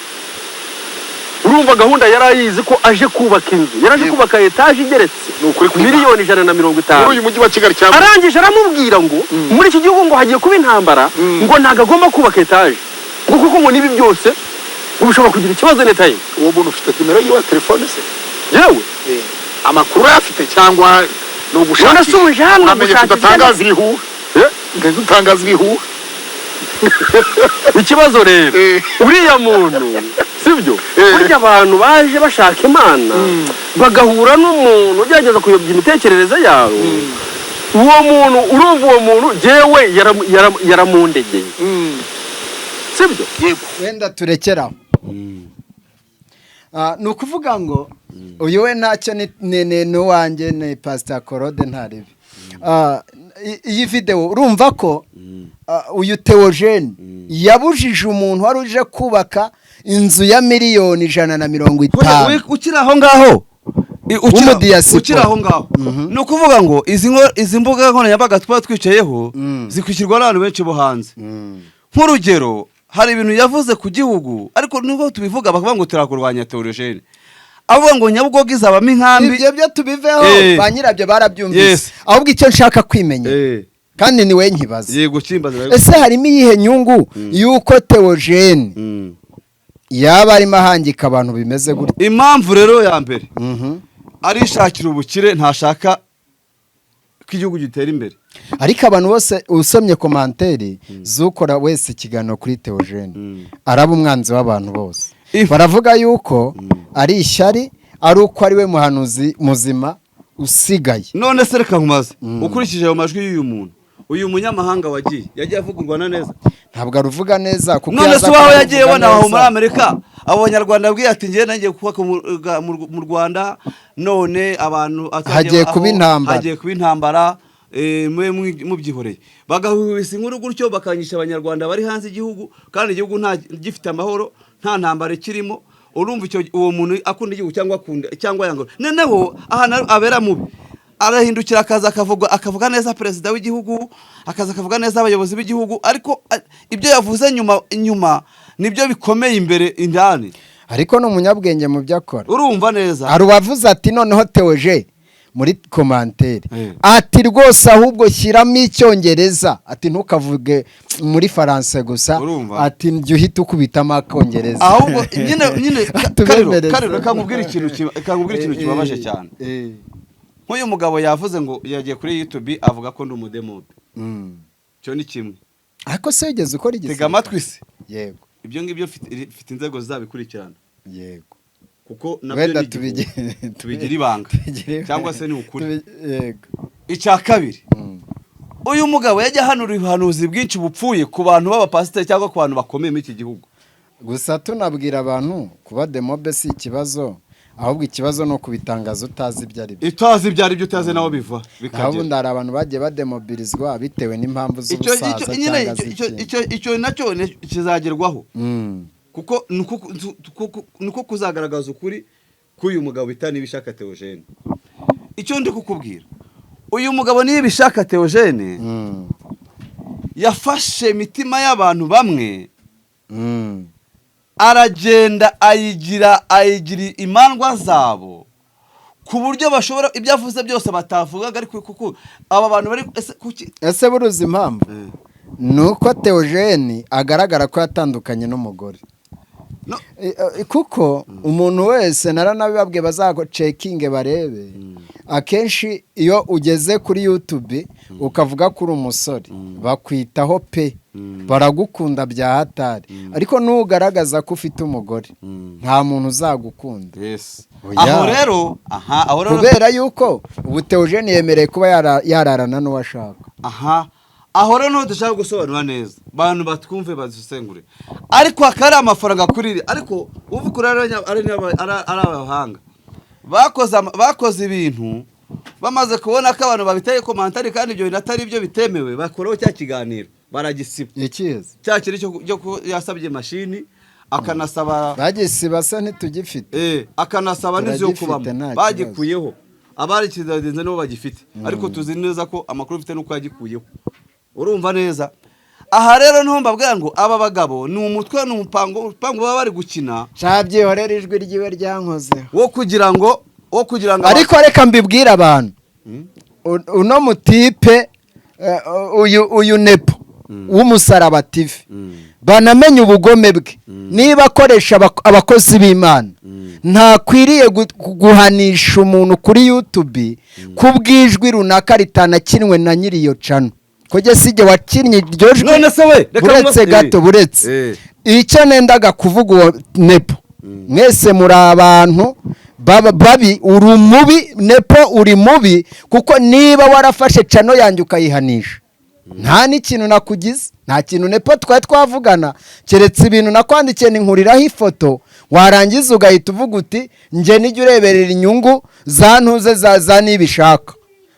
urumva gahunda yarayizi ko aje kubaka inzu yaraje kubaka etaje igeretse miliyoni 150 uyu mujyi wa Kigali cyangwa arangije aramubwira ngo muri iki gihugu ngo hagiye kuba intambara ngo ntago agomba kubaka etaje ngo kuko ngo nibi byose ubishobora kugira ikibazo leta ye. Uwo muntu ufite nimero yiwe telefone se yewe amakuru afite cyangwa no gushaka none suje hano gushaka tangaza ibihu tangaza ibihu ikibazo rero uriya muntu sibyo burya abantu baje bashaka Imana bagahura n'umuntu ugerageza kuyobya imitekerereze yawe uwo muntu urumva uwo muntu jewe yaramundegeye sibyo wenda turekeraho ni ukuvuga ngo uyu we ntacyo ni uwanjye ni Pastor Claude Ntaribi. Iyi video urumva ko uyu Theogene yabujije umuntu wari uje kubaka inzu ya miliyoni 150 ukiri aho ngaho ukiri aho ngaho ni ukuvuga ngo izi mbuga nkoranyambaga tuba twicayeho zikurikirwa n'abantu benshi bo hanze nk'urugero hari ibintu yavuze ku gihugu ariko nubwo tubivuga bakavuga ngo turakurwanya Theogene avuga ngo Nyabugogo izabamo inkambi ibyo byo tubiveho ba nyirabyo barabyumvise ahubwo icyo nshaka kwimenya kandi ni we nkibaza yego kimbaza ese harimo iyihe nyungu yuko Theogene yaba arimo ahangika abantu bimeze gutya? Impamvu rero ya mbere arishakira ubukire ntashaka ko igihugu gitera imbere ariko abantu bose usomye komanteri zukora wese ikiganiro kuri Theogene araba umwanzi w'abantu bose baravuga yuko ari ishyari ari uko ari we muhanuzi muzima usigaye. None se reka nkumaze ukurikije ayo majwi y'uyu muntu uyu munyamahanga yagiye avugurwa neza ntabwo aruvuga neza kuko none se waho yagiye wana aho muri Amerika abanyarwanda bwiye ati ngiye nangiye kubaka mu Rwanda none abantu hagiye kuba intambara mu byihoreye bagahubisa inkuru gutyo bakanyisha abanyarwanda bari hanze igihugu kandi igihugu nta gifite amahoro nta ntambara ikirimo urumva icyo uwo muntu akunda igihugu cyangwa yanga noneho aha abera mubi arahindukira akaza akavuga neza perezida w'igihugu akaza akavuga neza abayobozi b'igihugu ariko ibyo yavuze nyuma nibyo bikomeye imbere indani ariko no umunyabwenge mu byo akora urumva neza hari uwavuze ati noneho Theogene muri komanteri ati rwose ahubwo shyiramo icyongereza ati ntukavuge muri Faransa gusa ati njye uhita ukubitamo akongereza ahubwo nyine Kariro kakubwira ikintu kibabaje cyane nk'uyu mugabo yavuze ngo yagiye kuri YouTube avuga ko ndi umudemode cyo ni kimwe ariko se yigeze ukora igisiga tega amatwi se yego ibyo ngibyo mfite inzego zizabikurikirana yego kuko wenda nabyo tubigira ibanga cyangwa se ni ukuri. yego icya kabiri uyu mugabo yajya hanura ubuhanuzi bwinshi bupfuye ku bantu b'abapasiteri cyangwa ku bantu bakomeye muri iki gihugu. gusa tunabwira abantu kuba demobe si ikibazo, ahubwo ikibazo no kubitangaza utazi ibyo ari byo. Itazi ibyo ari byo utazi naho biva bikagera. Ahubwo ndari abantu bagiye bademobilizwa bitewe n'impamvu z'ubusaza cyangwa icyo nacyo kizagerwaho. Kuko nuko kuzagaragaza ukuri k'uyu mugabo bitani bishaka Theogene. Icyo ndi kukubwira, uyu mugabo niyo bishaka Theogene yafashe imitima y'abantu bamwe aragenda ayigira imandwa zabo ku buryo bashobora ibyo avuze byose batavugaga, ariko kuko aba bantu bari ese buruzi impamvu nuko Theogene agaragara ko yatandukanye n'umugore. Kuko umuntu wese naranabibabwiye bazacekinge barebe, akenshi iyo ugeze kuri YouTube ukavuga kuri umusore bakwitaho pe, baragukunda bya hatari, ariko nugaragaza ko ufite umugore nta muntu uzagukunda. Aho rero kubera yuko ubu Theogene yemereye kuba yararana n'uwashaka. Aho rero no dushaka gusobanura neza bantu batwumve bazisengure, ariko akari amafaranga kuri ariko uvukura ari abahanga bakoze ibintu bamaze kubona ko abantu babiteye komantari kandi ibyo binatari byo bitemewe, bakoraho cya kiganiro baragisiba. Ikiza cya kiri cyo yasabye mashini akanasaba bagisiba se ntitugifite akanasaba n'izo kubamo bagikuyeho abari kizadenze no bagifite, ariko tuzi neza ko amakuru bifite nuko yagikuyeho. Urumva neza? Aha rero niho mbabwira ngo aba bagabo ni umutwe n'umupango baba bari gukina. Cabyihorera ijwi ryiwe ryankoze wo kugira ngo ariko reka mbibwira abantu uno mutipe uyu Nepo w'umusaraba TV banamenye ubugome bwe. Niba akoresha abakozi b'Imana ntakwiriye guhanisha umuntu kuri YouTube kubwijwi runaka ritanakinwe na nyiri iyo channel. Koje sije wakinnye iryo jwi none se we buretse gato buretse icyo nendaga kuvuga uwo Nepo. Mwese muri abantu babi, uri mubi Nepo, uri mubi kuko niba warafashe channel yanjye ukayihanisha nta n'ikintu nakugize, nta kintu Nepo twavugana keretse ibintu nakwandikiye ninkuriraho ifoto warangiza ugahita uvuga uti nje nijye ureberera inyungu za ntuze za nibishaka,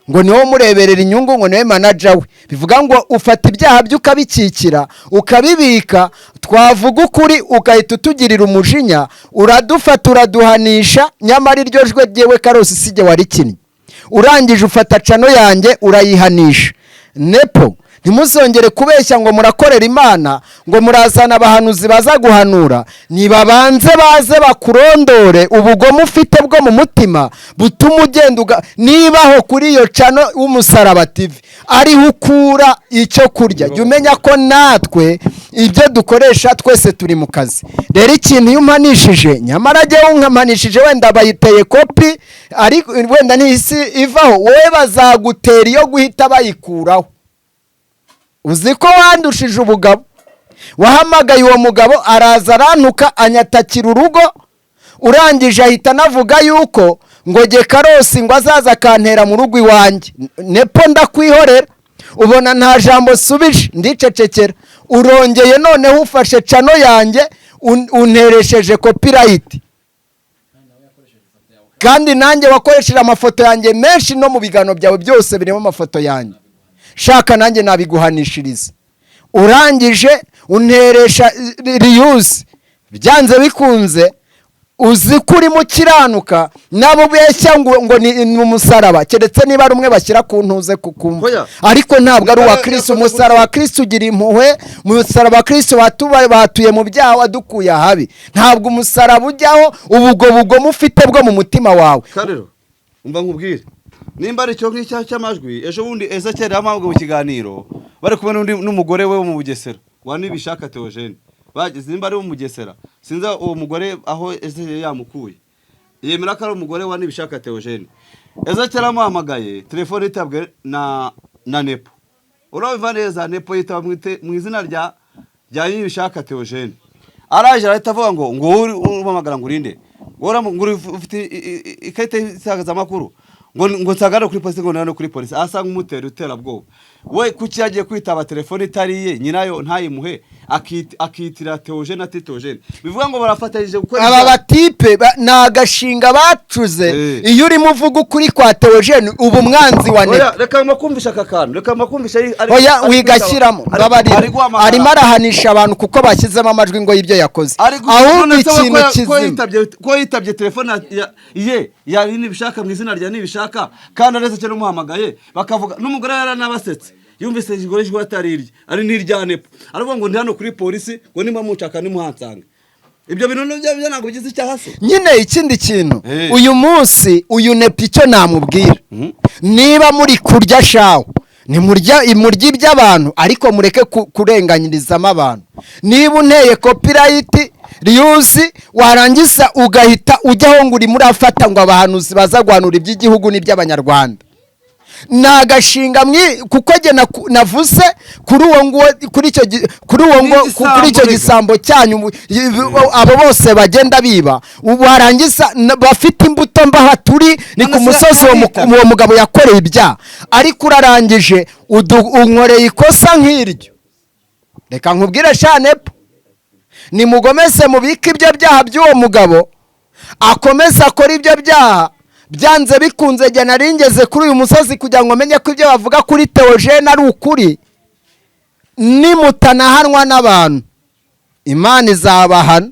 ngo niwo mureberera inyungu, ngo niwe manager we. Bivuga ngo ufata ibyaha byo ukabikikira ukabibika, twavuga ukuri ugahita utugirira umujinya, uradufata uraduhanisha, nyamara iryo jwe ryewe Karosi sije warikinnye, urangije ufata channel yanjye urayihanisha. Nepo ntimuzongere kubeshya ngo murakorera Imana, ngo murazana abahanuzi baza guhanura. Nibabanze baze bakurondore ubugome ufite bwo mu mutima butuma ugenda nibaho kuri iyo channel w'umusaraba TV ariho ukura icyo kurya. Jya umenya ko natwe ibyo dukoresha twese turi mu kazi. Rero ikintu iyo umanishije, nyamara jye unkamanishije wenda bayiteye kopi ariko wenda n'isi ivaho, wowe bazagutera iyo guhita bayikuraho. Uzi ko wandushije ubugabo, wahamagaye uwo mugabo araza arantuka anyatakira urugo, urangije ahita navuga yuko ngo jye Karosi ngo azaza akantera mu rugo iwanjye. Nepo ndakwihorera, ubona nta jambo subije ndicecekera, urongeye noneho ufashe channel yanjye unteresheje copyright, kandi nanjye wakoresheje amafoto yanjye menshi no mu bigano byawe byose birimo amafoto yanjye. Shaka nanjye nabiguhanishiriza, urangije unteresha reuse, byanze bikunze uzi kuri mu kiranuka nabo beshya ngo ni umusaraba, keretse niba ari umwe bashyira ku ntuze kukumva, ariko ntabwo ari uwa Kristo. Umusaraba wa Kristo ugira impuhwe, umusaraba wa Kristo batuye mu byaha wadukuye ahabi, ntabwo umusaraba ujyaho ubugome ufite bwo mu mutima wawe. Karero umva nkubwire, nimba ari cyo nk'icyaha cy'amajwi ejo bundi Ezekiel yamabwe mu kiganiro bari kumwe n'umugore we wo mu Bugesera wanibishaka Theogene, bageze nimba ari mu Bugesera sinza uwo mugore aho Ezekiel yamukuye, yemera ko ari umugore wanibishaka Theogene. Ezekiel amuhamagaye, telefone itabwe na Nepo. Urumva neza Nepo yitaba mu izina rya nibishaka Theogene, araje arahita avuga ngo umpamagara ngo urinde ngo ufite ikarita y'itangazamakuru ngo nsagane kuri polisi ngo nane kuri polisi asanga umutera uterabwoba we kuki yagiye kwitaba telefone itari ye nyirayo ntayimuhe akitira Theogene ati Theogene bivuga ngo barafatanyije gukora aba batipe nagashinga bacuze iyo urimo uvuga ukuri kwa Theogene ubu mwanzi wa Oya reka makumvisha akakantu reka makumvisha oya wigashyiramo arimo arahanisha abantu kuko bashyizemo amajwi ngo y'ibyo yakoze ahubwo ikintu kizima ko yitabye telefone ye yari nibishaka mu izina rya nibishaka kandi aretse cyo numuhamagaye bakavuga n'umugore yaranabasetse yumvise igorejwe atarirye ari niryanepo aravuga ngo ndi hano kuri polisi ngo nimba mucaka nimuhansanga ibyo bintu byo ntabwo bigize cyahase nyine ikindi kintu uyu munsi uyu nepo icyo namubwira niba muri kurya shawo ni murya iby'abantu ariko mureke kurenganyirizamo abantu niba unteye copyright riyuzi warangiza ugahita ujyaho ngo uri muri afata ngo abahanuzi baza guhanura iby'igihugu n'iby'abanyarwanda nagashinga kuko jye navuze kuri uwo ngo kuri icyo gisambo cyanyu abo bose bagenda biba warangiza bafite imbuto mbaha turi ni ku musozi uwo mugabo yakoreye ibyaha ariko urarangije unkoreye ikosa nk'iryo reka nkubwire shanepo nimugomese mubike ibyo byaha by'uwo mugabo akomeza akora ibyo byaha byanze bikunze jya naringeze kuri uyu musozi kugira ngo menye ko ibyo bavuga kuri Theogene ari ukuri nimutanahanwa n'abantu Imana izabahana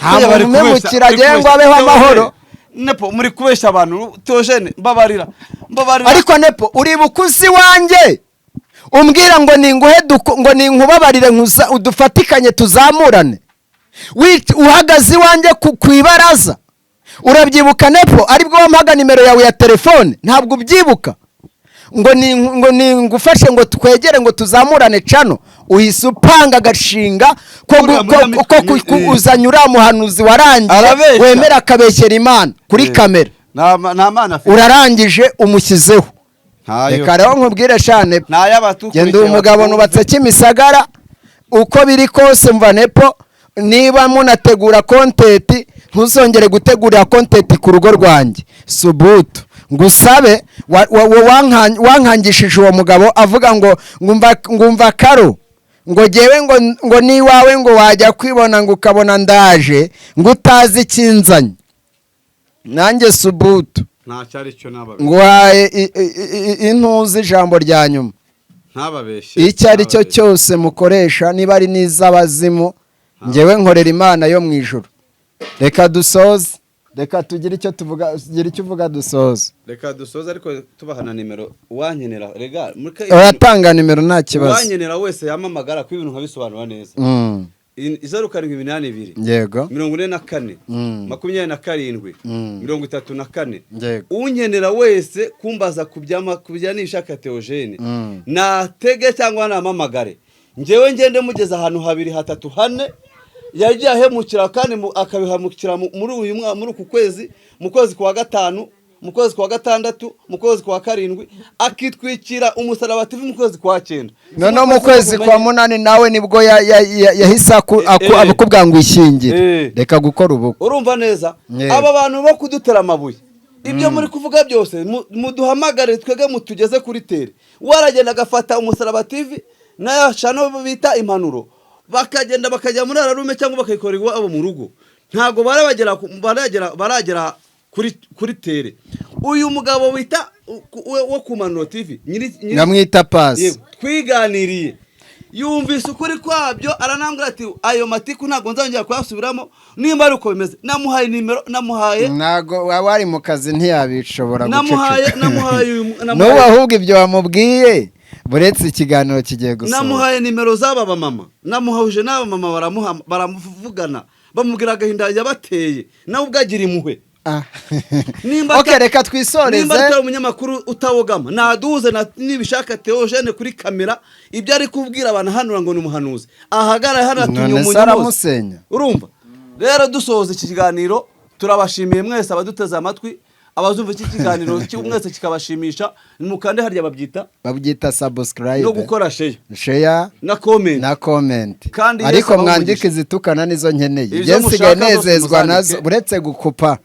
ntabwo umemukira agiye ngo abeho amahoro nepo muri kubesha abantu Theogene mbabarira ariko nepo uribuka uzi wanjye umbwira ngo ninguhe ngo ninkubabarire udufatikanye tuzamurane uhagaze iwanjye ku ibaraza urabyibuka nepo aribwo wampaga nimero yawe ya telefone ntabwo ubyibuka ngo ningufashe ngo twegere ngo tuzamurane cano uhise upanga agashinga ko uzanye uriya muhanuzi warangiye wemera akabeshyera Imana kuri kamera urarangije umushyizeho reka rero nkubwire shane genda umugabo nubatse Kimisagara uko biri kose mva nepo niba munategura kontenti ntuzongere gutegurira kontenti ku rugo rwanjye subutu ngusabe wankangishije uwo mugabo avuga ngo ngumva karo ngo gewe ngo niwawe ngo wajya kwibona ngo ukabona ndaje ngo utazi ikinzanye nanjye subutu ntacyari cyo nababeshye ngo waye intuzi ijambo rya nyuma ntababeshye icyo ari cyo cyose mukoresha niba ari n'iz'abazimu ngewe nkorera Imana yo mu ijuru reka dusoze reka tugire icyo tuvuga gira icyo uvuga dusoze reka dusoze ariko tubahana nimero uwankenera rega uratanga nimero nta kibazo uwankenera wese yamamagara ko ibintu nkabisobanura neza 0782 yego 44 27 34 unkenera wese kumbaza kubyanisha Theogene natege cyangwa namamagare ngewe ngende mugeza ahantu 2 3 4 yagiye ahemukira kandi akabihamukira muri uku kwezi mu kwezi kwa 5 mu kwezi kwa 6 mu kwezi kwa 7 akitwikira umusaraba TV mu kwezi kwa 9 none mu kwezi kwa 8 nawe nibwo yahise akubwira ngo ishyingire reka gukora ubukwe urumva neza aba bantu bo kudutera amabuye ibyo muri kuvuga byose muduhamagare twege mutugeze kuri tere waragenda agafata umusaraba TV nayo chano bita impanuro bakagenda bakajya muri ararume cyangwa bakayikora iwabo mu rugo ntago baragera kuri tere uyu mugabo wita wo ku Manuro TV namwita Pasi twiganiriye yumvise ukuri kwabyo aranambwira ati ayo matiku ntago nzongera kuyasubiramo nimba ari uko bimeze namuhaye nimero ntago wari mu kazi ntiyabishobora guceceka namuhaye n'ubu ahubwo ibyo wamubwiye buretse ikiganiro kigiye gusohoka namuhaye nimero z'aba mama namuhuje n'aba mama baramuvugana bamubwira agahinda yabateye nawe ubwagira impuhwe okay reka twisoreze nimba atari umunyamakuru utawogama naduze nibishaka Theogene kuri kamera ibyo ari kubwira abantu hano ngo ni umuhanuzi ahagara hano atunyumunyuze urumva rero dusohoza iki kiganiro turabashimiye mwese abaduteze amatwi abazumva iki kiganiro mwese kikabashimisha mukande harya babyita subscribe no gukora share na comment kandi ariko mwandike zitukana nizo nkeneye jensigaye nezezwa nazo uretse gukupa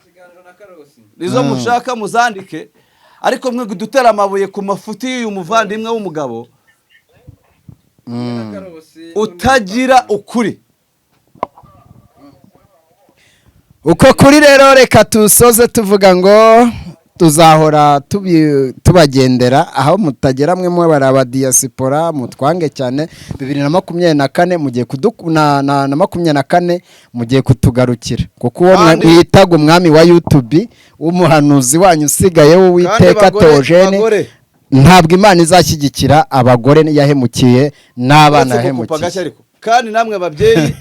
izo mushaka muzandike ariko mwe gudutera amabuye ku mafuti y'uyu muvandimwe w'umugabo utagira ukuri uko kuri rero reka tusoze tuvuga ngo tuzahora tubagendera aho mutagera mwe baraba diaspora mutwange cyane 2024 mugiye na 24 mugiye kutugarukira kuko uwo mwitaga umwami wa YouTube w'umuhanuzi wanyu usigaye wo witeka Theogene ntabwo Imana izashyigikira abagore yahemukiye n'abana yahemukiye kandi namwe ababyeyi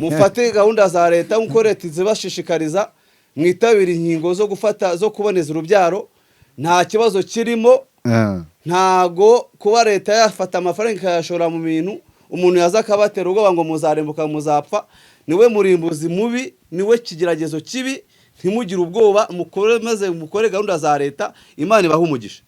mufate gahunda za leta nkuko leta zibashishikariza mwitabira inkingo zo kuboneza urubyaro nta kibazo kirimo ntago kuba leta yafata amafaranga ikayashora mu bintu umuntu yaza akabatera ubwoba ngo muzarembuka muzapfa niwe murimbuzi mubi niwe kigeragezo kibi ntimugire ubwoba mukore gahunda za leta Imana ibaha umugisha